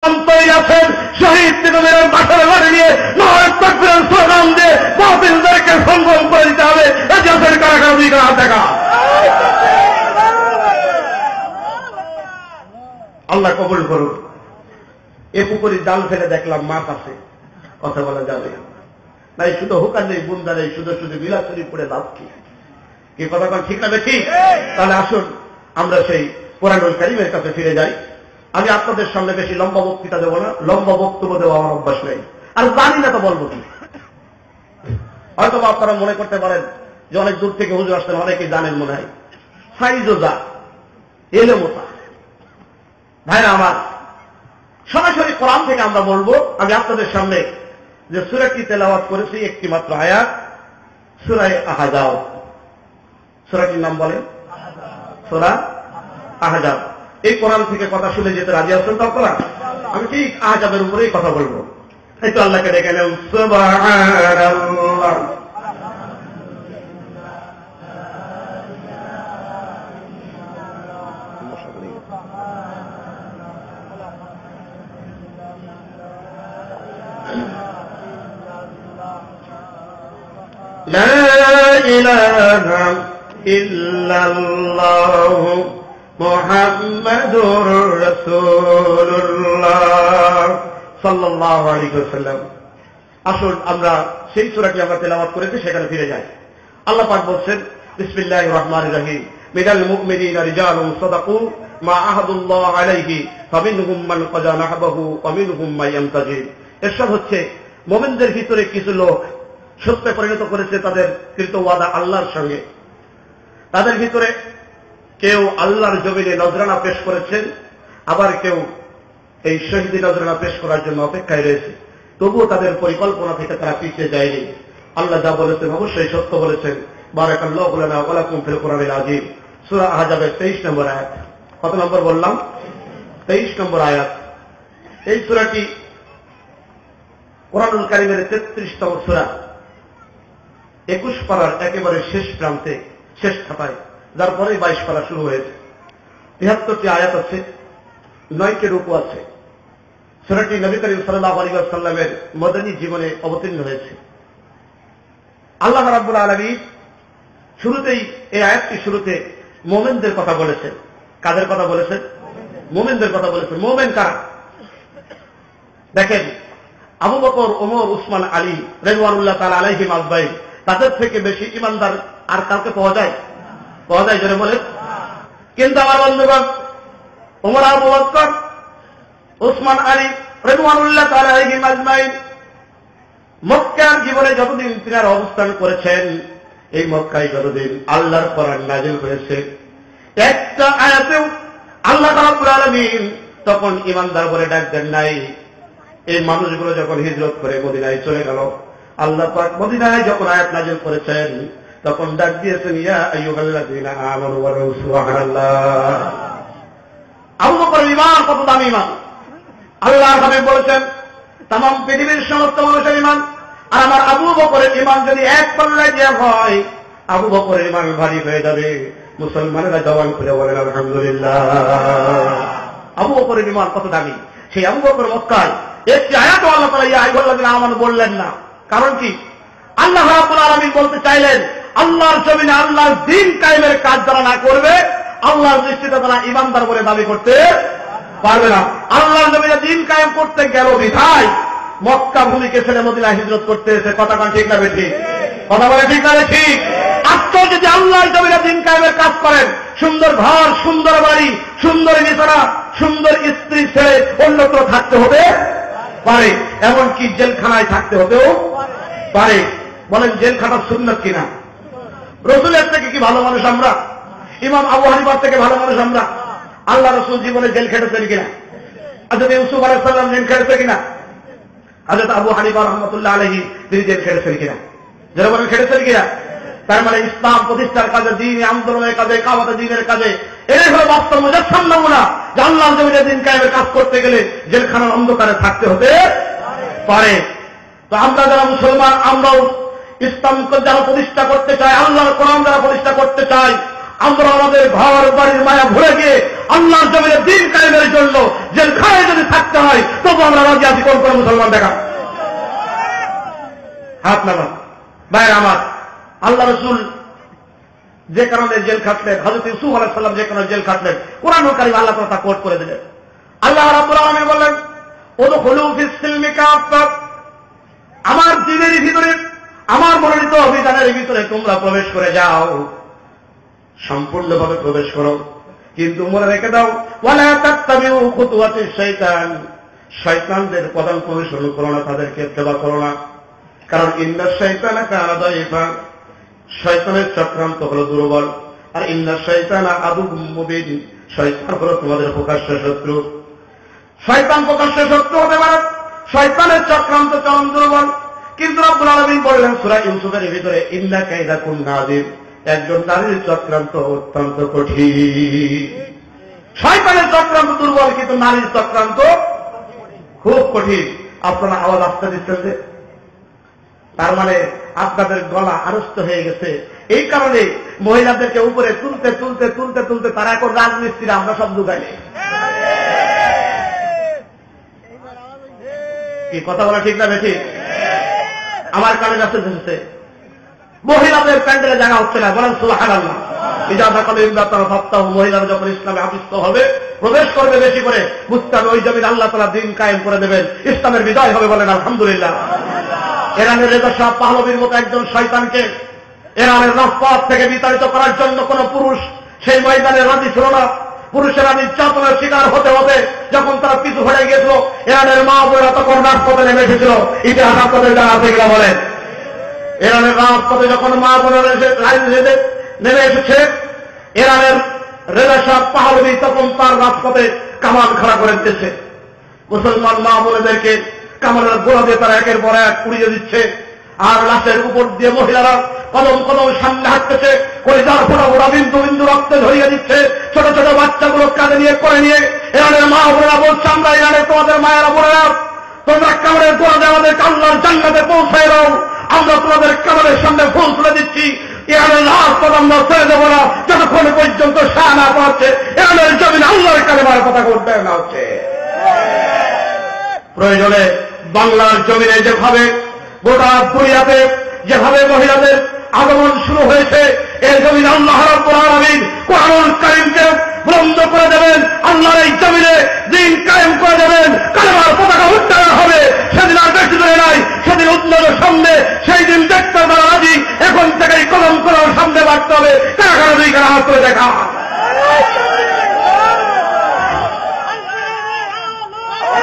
আছেন শহীদ তিতুমিরের বাসার বাড়ি নিয়ে নারায়ে তাকবীরের স্লোগান দিয়ে বাতিলদেরকে সংগ্রাম করে দিতে হবে। এই দেশের কারাগারী করা দেখা আল্লাহ কবুল করুন। এ পুকুরি জাল ফেলে দেখলাম মাছ আছে, কথা বলা যাবে না। এই শুধু হুকার নেই, বুন্দা নেই, শুধু শুধু বিলাসুরি পড়ে লাভ কি কথা কন ঠিক না বেশি? তাহলে আসুন আমরা সেই কোরআনুল কারীমের কাছে ফিরে যাই। আমি আপনাদের সামনে বেশি লম্বা বক্তৃতা দেবো না, লম্বা বক্তব্য দেওয়া আমার অভ্যাস নেই, আর জানি না তো বলবো কি। হয়তো আপনারা মনে করতে পারেন যে অনেক দূর থেকে হুজুর আসতেন, অনেকেই জানেন মনে হয়। সাইজও যা এলে মোতা ভাইরা আমার, সরাসরি কোরআন থেকে আমরা বলবো। আমি আপনাদের সামনে যে সূরাটি তেলাওয়াত করেছি একটি মাত্র আয়াত, সূরা আহজাব। সূরাটির নাম বলেন সূরা আহজাব। এই কোরআন থেকে কথা শুনে যেতে রাজি আছেন তো আপনারা? আমি ঠিক আহজাবের উপরেই কথা বলবো। এই তো আল্লাহকে ডেকে নেন সুবহানাল্লাহ। লা ইলাহা ইল্লাল্লাহ মুহাম্মাদুর রাসূলুল্লাহ সাল্লাল্লাহু আলাইহি ওয়াসাল্লাম। আসুন আমরা সেই সূরাটি আমরা তেলাওয়াত করেছি সেখানে ফিরে যাই। আল্লাহ পাক বলছেন বিসমিল্লাহির রহমানির রহিম, মিনাল মুমিনিনা রিজালুন সাদাকু মা আহাদুল্লাহ আলাইহি ফামিনহুম মান কাযা নাহবাহু ওয়া মিনহুম মান ইয়ানতাজির। এরশাদ হচ্ছে মুমিনদের ভিতরে কিছু লোক সত্যে পরিণত করেছে তাদের কৃত ওয়াদা আল্লাহর সঙ্গে। তাদের ভিতরে কেউ আল্লাহর জমিনে নজরানা পেশ করেছেন, আবার কেউ এই শহীদি নজরানা পেশ করার জন্য অপেক্ষায় রয়েছে। তবুও তাদের পরিকল্পনা থেকে তারা পিছিয়ে যায়নি। আল্লাহ যা বলেছেন অবশ্যই সত্য বলেছেন। বারাকাল্লাহু লানা ওয়া লাকুম ফিল কুরআনিল আযীম। সূরা আহজাবের 23 নম্বর আয়াত। কত নম্বর বললাম? 23 নম্বর আয়াত। এই সূরাটি কোরআনুল কারীমের 33তম সূরা, 21 পারার একেবারে শেষ প্রান্তে, শেষ খাতায়, যার পরে 22 পারা শুরু হয়েছে। 73টি আয়াত আছে, 9টি রুকু আছে। সূরাটি নবী করিম সাল্লাল্লাহু আলাইহি ওয়াসাল্লামের মদনী জীবনে অবতীর্ণ হয়েছে। আল্লাহ রাব্বুল আলামিন শুরুতেই এই আয়াতটি শুরুতে মুমিনদের কথা বলেছেন। কাদের কথা বলেছেন? মুমিনদের কথা বলেছেন। মুমিন কারা? দেখেন, আবু বকর, ওমর, উসমান, আলী রাদিয়াল্লাহু তাআলা আলাইহিম আজমাইন, তাদের থেকে বেশি ইমানদার আর কাউকে পাওয়া যায়? পাওয়া যায় জোরে বলেন। কিন্তু আমার বন্ধুগণ, ওমর, আবু বকর, উসমান, আলী রাদিয়াল্লাহু তাআলা আলাইহিম আজমাইন মক্কার জীবনে যতদিন তিনারা অবস্থান করেছেন, এই মক্কায় যতদিন আল্লাহর কোরআন নাযিল হয়েছে, একটা আয়াতেও আল্লাহ রাব্বুল আলামিন তখন ইমানদার বলে ডাক দেন নাই। এই মানুষগুলো যখন হিজরত করে মদিনায় চলে গেল, আল্লাহ পাক মদিনায় যখন আয়াত নাযিল করেছেন তখন ডাক দিয়েছেন ইয়া আইয়ুহাল্লাযীনা আমানু ওয়া সুবহানাল্লাহ। আবু বকরের ঈমান কত দামি ঈমান! আল্লাহর হাবিব বলেছেন तमाम পৃথিবীর সমস্ত মানুষের ঈমান আর আমার আবু বকরের ঈমান যদি এক পাল্লায় দেওয়া হয়, আবু বকরের ঈমান ভারী হয়ে যাবে। মুসলমানেরা জবান খুলে বলেন আলহামদুলিল্লাহ। আবু বকরের ঈমান কত দামি! সেই আবু বকর মক্কায় একটি আয়াত আল্লাহ তাআলা ইয়া আইয়ুহাল্লাযীনা আমানু বললেন না। কারণ কি? আল্লাহ রাব্বুল আলামিন বলতে চাইলেন আল্লাহর জমিনে আল্লাহর দ্বীন কায়েমের কাজ যারা না করবে, আল্লাহর দৃষ্টিতে তারা ঈমানদার বলে দাবি করতে পারবে না। আল্লাহর জমিনে দ্বীন কায়েম করতে গেল বিধায় মক্কা ভূমিকে ছেড়ে মদিনায় হিজরত করতে এসে। কথা কান ঠিক না ঠিক? কথা বলে ঠিক না ঠিক? আজকেও যদি আল্লাহর জমিনে দ্বীন কায়েমের কাজ করেন, সুন্দর ঘর, সুন্দর বাড়ি, সুন্দর বিছানা, সুন্দর স্ত্রী ছেড়ে অন্যত্র থাকতে হবে পারে, এমনকি জেলখানায় থাকতে হতেও পারে। বলেন জেলখানা সুন্নাত কিনা? রসুলের থেকে কি ভালো মানুষ আমরা? ইমাম আবু হানিফার থেকে ভালো মানুষ আমরা? আল্লাহ রসুল জীবনে জেল খেটেছেন কিনা? হযরত ইউসুফ আলাইহিস সালাম জেল খেটেছে কিনা? হযরত আবু হানিফা রাহমাতুল্লাহ আলাইহি তিনি জেল খেটেছেন কিনা? যারা বলেন খেটেছেন কিনা? তার মানে ইসলাম প্রতিষ্ঠার কাজে, দ্বীনি আন্দোলনের কাজে, কাওয়াতে দ্বীনের কাজে, এটাই হলো বাস্তব মুজাসসাম নমুনা যে আল্লাহর জমিনে দ্বীন কায়েমের কাজ করতে গেলে জেলখানার অন্ধকারে থাকতে হতে পারে। তো আমরা যারা মুসলমান, আমরাও ইসলামকে যারা প্রতিষ্ঠা করতে চাই, আল্লাহর কোরআন যারা প্রতিষ্ঠা করতে চাই, আমরা আমাদের ঘর বাড়ির মায়া ভুলে গিয়ে আল্লাহর জমিনে দিন কায়েমের জন্য জেলখানায় যদি থাকতে হয় তবু আমরা রাজি আছি। কোন কোন মুসলমান দেখা হাত নামান। ভাইয়ের আমার, আল্লাহ রসুল যে কারণে জেল খাটলেন, হযরত ইউসুফ আলাইহিস সালাম যে কারণে জেল খাটলেন, কোরআনুল কারীম আল্লাহ তাআলা তা কোট করে দিলেন। আল্লাহ রাব্বুল আলামিন বললেন, উদখুলু ফিস সিলমি কাফা, আমার দ্বীনের ভিতরে, আমার মনোনীত অভিযানের ভিতরে তোমরা প্রবেশ করে যাও, সম্পূর্ণভাবে প্রবেশ করো, কিন্তু মনে রেখে দাও ওয়ালা তাত্তাবিউ খুতুওয়াতিশ শাইতান, শয়তানদের কদম অনুসরণ করো না, তাদেরকে ইত্তেবা করো না, কারণ ইন্নাশ শাইতানা কানা দাঈফা, শয়তানের চক্রান্ত হলো দুর্বল, আর ইন্নাশ শাইতানা আদুউম মুবিন, শয়তান হলো তোমাদের প্রকাশ্য শত্রু। শয়তান প্রকাশ্য শত্রু হতে পারে, শয়তানের চক্রান্ত চরম দুর্বল, কিন্তু রব্বুল আলামিন বললেন সূরা ইউসুফের ভিতরে ইন্না কাইদাকুন্না আযীম, একজন নারীর চক্রান্ত অত্যন্ত কঠিন। শয়তানের চক্রান্ত দুর্বল, কিন্তু নারীর চক্রান্ত খুব কঠিন। আপনারা আওয়াজ আসতে দিচ্ছেন যে, তার মানে আপনাদের গলা আড়ষ্ট হয়ে গেছে। এই কারণে মহিলাদেরকে উপরে তুলতে তুলতে তুলতে তুলতে তারা এখন রাজমিস্ত্রিরা আমরা সব ঢুকাই। কি কথা বলা ঠিক না বেশি? আমার কানে কাছে শুনছে মহিলাদের প্যান্ডেলে জায়গা হচ্ছে না, বলেন সুবহানাল্লাহ। মহিলারা যখন ইসলামে আবিষ্ট হবে, প্রবেশ করবে বেশি করে, বুঝতে হবে ওই জমিন আল্লাহ তাআলা দিন কায়েম করে দেবেন, ইসলামের বিজয় হবে, বলেন আলহামদুলিল্লাহ। ইরানের রেজা শাহ পাহলভীর মতো একজন শয়তানকে ইরানের রাজপথ থেকে বিতাড়িত করার জন্য কোন পুরুষ সেই ময়দানে রাজি ছিল না। পুরুষেরা নির্যাতনের শিকার হতে হতে যখন তারা পিছু হয়ে গিয়েছিল, ইরানের মা বোনেরা তখন রাজপথে নেমে এসেছিল। ইতিহাস আপনাদের জানা আছে কিনা বলেন? ইরানের রাজপথে যখন মা বোনেরা নেমে এসেছে, ইরানের রেজা শাহ পাহলভী তখন তার রাজপথে কামান খাড়া করে দিতেছে। মুসলমান মা বোনেদেরকে কামানের গোড়া দিয়ে তারা একের পর এক পুড়িয়ে দিচ্ছে, আর লাশের উপর দিয়ে মহিলারা কদম কদম সামনে হাঁটতেছে, কলিজার ফোঁটা ফোঁটা বিন্দু বিন্দু রক্তে ধরিয়ে দিচ্ছে। ছোট ছোট বাচ্চাগুলো কাঁধে নিয়ে করে নিয়ে ইরানের মা বোনেরা বলছে, আমরা ইরানের তোমাদের মায়েরা বোনেরা, তোমরা কামানের গোড়া দিয়ে আমাদের আল্লাহর জান্নাতে পৌঁছায় দাও, আমরা তোমাদের কামানের সামনে ফুল তুলে দিচ্ছি। ইরানের রাজপথ আমরা ছেড়ে দেবো না যতক্ষণ পর্যন্ত শাহ না পাচ্ছে, ইরানের জমিন আল্লাহর কালেমার কথা করতে না হচ্ছে। প্রয়োজনে বাংলার জমিনে যেভাবে গোটা দুনিয়াতে যেভাবে মহিলাদের আগমন শুরু হয়েছে, এই জমিন আল্লাহ রাব্বুল আলামিন কোরআনুল কারীমকে বুলন্দ করে দেবেন, আল্লাহর এই জমিনে দিন কায়েম করে দেবেন।